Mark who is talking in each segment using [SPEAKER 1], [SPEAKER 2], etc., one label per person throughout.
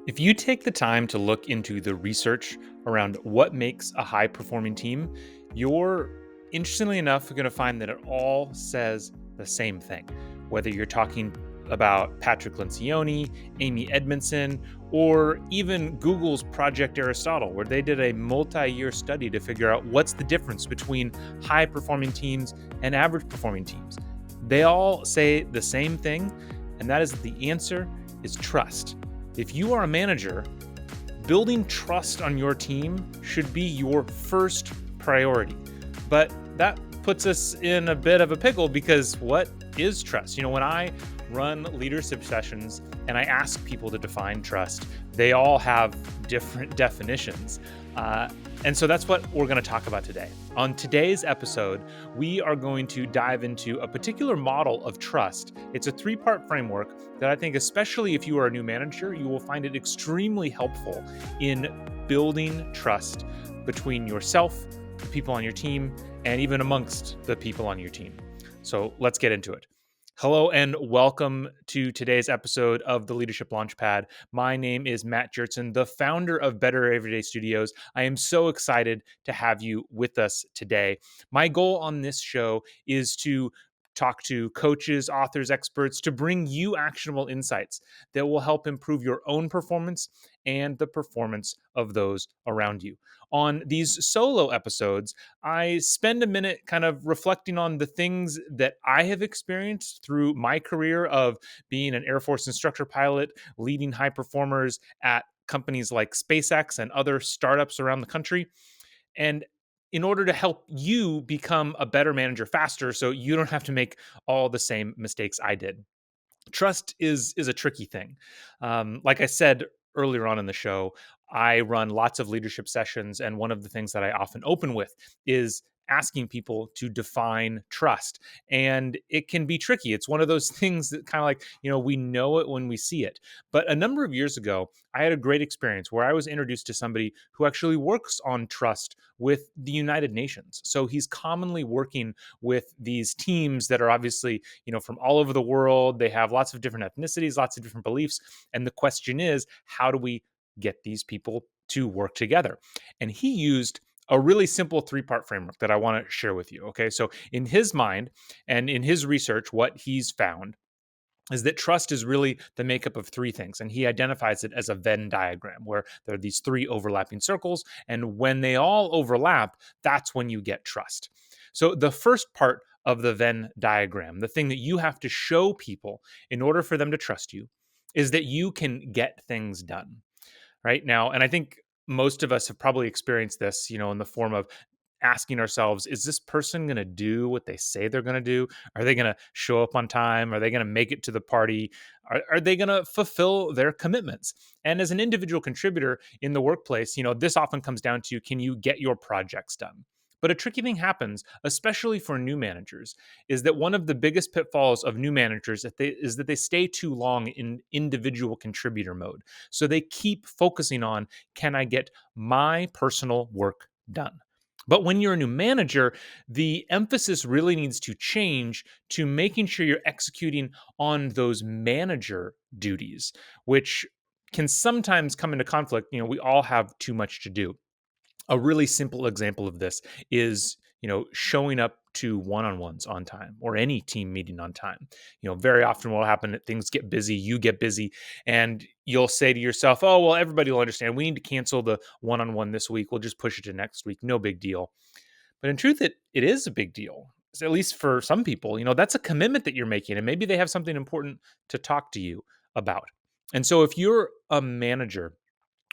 [SPEAKER 1] If you take the time to look into the research around what makes a high performing team, you're interestingly enough going to find that it all says the same thing. Whether you're talking about Patrick Lencioni, Amy Edmondson, or even Google's Project Aristotle, where they did a multi-year study to figure out what's the difference between high performing teams and average performing teams. They all say the same thing, and that is that the answer is trust. If you are a manager, building trust on your team should be your first priority. But that puts us in a bit of a pickle because what is trust? When I run leadership sessions and I ask people to define trust, they all have different definitions. And so that's what we're going to talk about today. On today's episode, we are going to dive into a particular model of trust. It's a three-part framework that I think, especially if you are a new manager, you will find it extremely helpful in building trust between yourself, the people on your team, and even amongst the people on your team. So let's get into it. Hello and welcome to today's episode of the Leadership Launchpad. My name is Matt Jertson, the founder of Better Everyday Studios. I am so excited to have you with us today. My goal on this show is to talk to coaches, authors, experts to bring you actionable insights that will help improve your own performance and the performance of those around you. On these solo episodes, I spend a minute kind of reflecting on the things that I have experienced through my career of being an Air Force instructor pilot, leading high performers at companies like SpaceX and other startups around the country. And in order to help you become a better manager faster, so you don't have to make all the same mistakes I did. Trust is a tricky thing. Like I said earlier on in the show, I run lots of leadership sessions, and one of the things that I often open with is asking people to define trust. And it can be tricky. It's one of those things that kind of like, we know it when we see it. But a number of years ago, I had a great experience where I was introduced to somebody who actually works on trust with the United Nations. So he's commonly working with these teams that are obviously, from all over the world. They have lots of different ethnicities, lots of different beliefs. And the question is, how do we get these people to work together? And he used a really simple three-part framework that I want to share with you. Okay. So in his mind and in his research, what he's found is that trust is really the makeup of three things. And he identifies it as a Venn diagram where there are these three overlapping circles. And when they all overlap, that's when you get trust. So the first part of the Venn diagram, the thing that you have to show people in order for them to trust you, is that you can get things done right now. And I think most of us have probably experienced this, in the form of asking ourselves, is this person going to do what they say they're going to do? Are they going to show up on time? Are they going to make it to the party? Are they going to fulfill their commitments? And as an individual contributor in the workplace, this often comes down to, can you get your projects done? But a tricky thing happens, especially for new managers, is that one of the biggest pitfalls of new managers is that they stay too long in individual contributor mode. So they keep focusing on, can I get my personal work done? But when you're a new manager, the emphasis really needs to change to making sure you're executing on those manager duties, which can sometimes come into conflict. We all have too much to do. A really simple example of this is, showing up to one-on-ones on time or any team meeting on time. Very often what will happen, things get busy, you get busy, and you'll say to yourself, oh, well, everybody will understand. We need to cancel the one-on-one this week. We'll just push it to next week. No big deal. But in truth, it is a big deal. So at least for some people, that's a commitment that you're making, and maybe they have something important to talk to you about. And so if you're a manager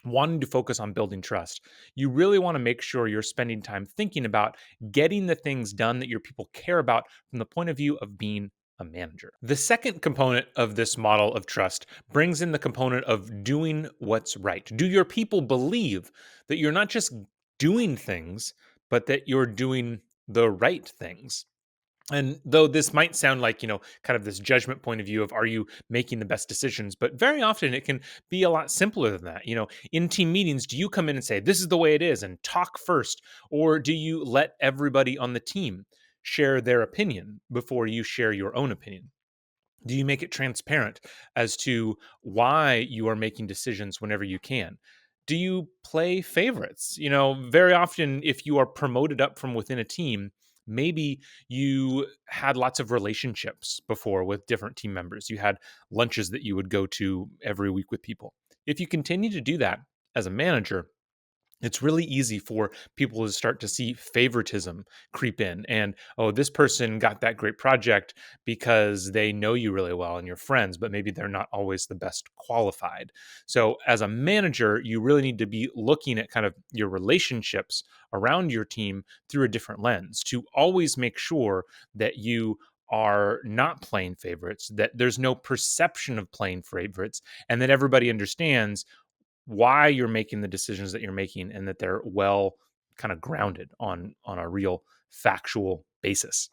[SPEAKER 1] wanting to focus on building trust, you really want to make sure you're spending time thinking about getting the things done that your people care about from the point of view of being a manager. The second component of this model of trust brings in the component of doing what's right. Do your people believe that you're not just doing things, but that you're doing the right things? And though this might sound like, kind of this judgment point of view of, are you making the best decisions? But very often it can be a lot simpler than that. In team meetings, do you come in and say, this is the way it is and talk first? Or do you let everybody on the team share their opinion before you share your own opinion? Do you make it transparent as to why you are making decisions whenever you can? Do you play favorites? Very often, if you are promoted up from within a team, maybe you had lots of relationships before with different team members. You had lunches that you would go to every week with people. If you continue to do that as a manager, it's really easy for people to start to see favoritism creep in. And, oh, this person got that great project because they know you really well and you're friends, but maybe they're not always the best qualified. So as a manager, you really need to be looking at kind of your relationships around your team through a different lens to always make sure that you are not playing favorites, that there's no perception of playing favorites, and that everybody understands why you're making the decisions that you're making, and that they're well kind of grounded on a real factual basis.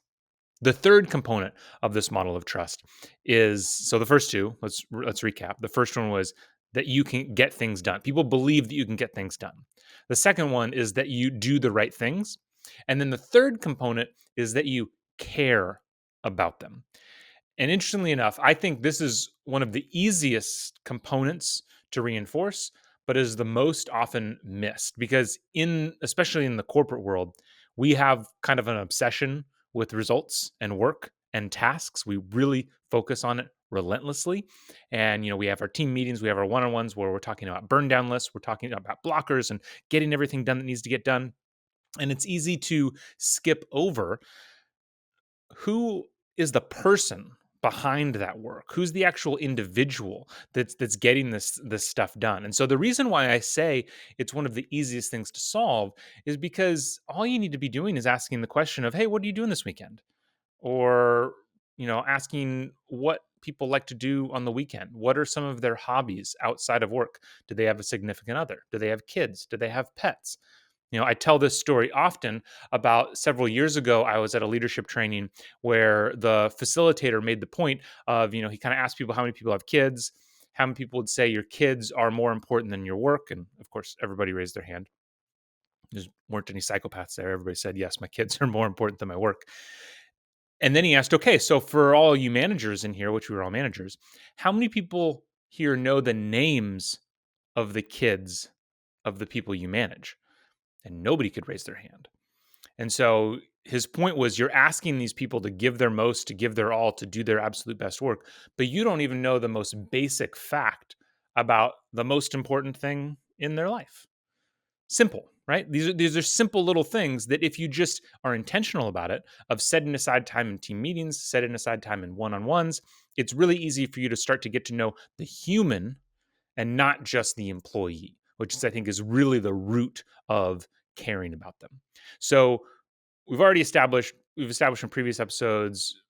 [SPEAKER 1] The third component of this model of trust is, so the first two, let's recap. The first one was that you can get things done. People believe that you can get things done. The second one is that you do the right things. And then the third component is that you care about them. And interestingly enough, I think this is one of the easiest components to reinforce, but is the most often missed because especially in the corporate world, we have kind of an obsession with results and work and tasks. We really focus on it relentlessly. And we have our team meetings, we have our one-on-ones where we're talking about burn down lists, we're talking about blockers and getting everything done that needs to get done. And it's easy to skip over who is the person behind that work, who's the actual individual that's getting this stuff done. And so the reason why I say it's one of the easiest things to solve is because all you need to be doing is asking the question of, hey, what are you doing this weekend? Or asking what people like to do on the weekend. What are some of their hobbies outside of work? Do they have a significant other? Do they have kids? Do they have pets? I tell this story often about several years ago. I was at a leadership training where the facilitator made the point of, he kind of asked people how many people have kids, how many people would say your kids are more important than your work. And of course, everybody raised their hand. There weren't any psychopaths there. Everybody said, yes, my kids are more important than my work. And then he asked, okay, so for all you managers in here, which we were all managers, how many people here know the names of the kids of the people you manage? And nobody could raise their hand. And so his point was, you're asking these people to give their most, to give their all, to do their absolute best work, but you don't even know the most basic fact about the most important thing in their life. Simple, right? These are simple little things that if you just are intentional about it, of setting aside time in team meetings, setting aside time in one-on-ones, it's really easy for you to start to get to know the human and not just the employee, which is, I think, is really the root of caring about them. So we've established in previous episodes,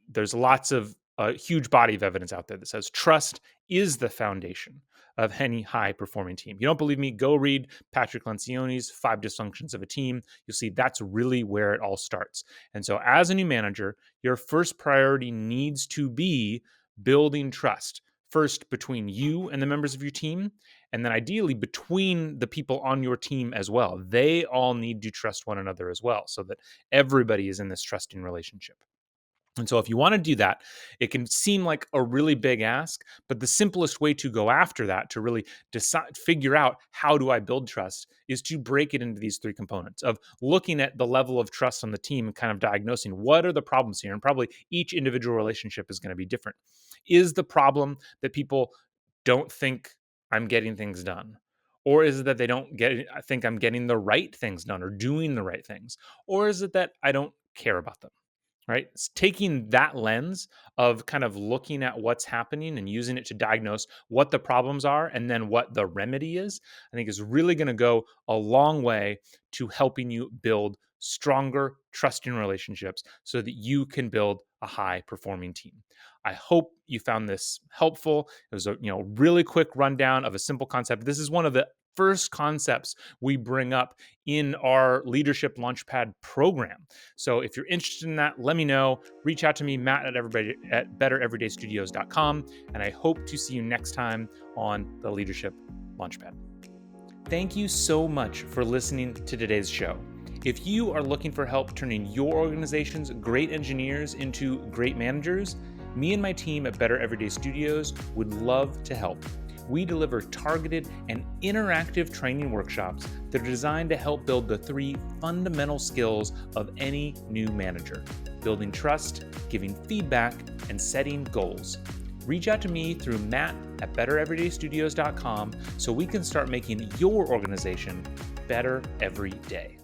[SPEAKER 1] there's lots of a huge body of evidence out there that says trust is the foundation of any high performing team. You don't believe me? Go read Patrick Lencioni's 5 Dysfunctions of a Team. You'll see that's really where it all starts. And so as a new manager, your first priority needs to be building trust. First, between you and the members of your team, and then ideally between the people on your team as well. They all need to trust one another as well, so that everybody is in this trusting relationship. And so if you want to do that, it can seem like a really big ask, but the simplest way to go after that, to really figure out how do I build trust, is to break it into these 3 components of looking at the level of trust on the team and kind of diagnosing what are the problems here. And probably each individual relationship is going to be different. Is the problem that people don't think I'm getting things done? Or is it that they don't think I'm getting the right things done or doing the right things? Or is it that I don't care about them? Right? It's taking that lens of kind of looking at what's happening and using it to diagnose what the problems are and then what the remedy is, I think is really going to go a long way to helping you build stronger, trusting relationships so that you can build a high performing team. I hope you found this helpful. It was a really quick rundown of a simple concept. This is one of the first concepts we bring up in our Leadership Launchpad program. So if you're interested in that, let me know. Reach out to me, Matt at bettereverydaystudios.com, and I hope to see you next time on the Leadership Launchpad. Thank you so much for listening to today's show. If you are looking for help turning your organization's great engineers into great managers, Me and my team at Better Everyday Studios would love to help. We deliver targeted and interactive training workshops that are designed to help build the 3 fundamental skills of any new manager: building trust, giving feedback, and setting goals. Reach out to me through matt@bettereverydaystudios.com so we can start making your organization better every day.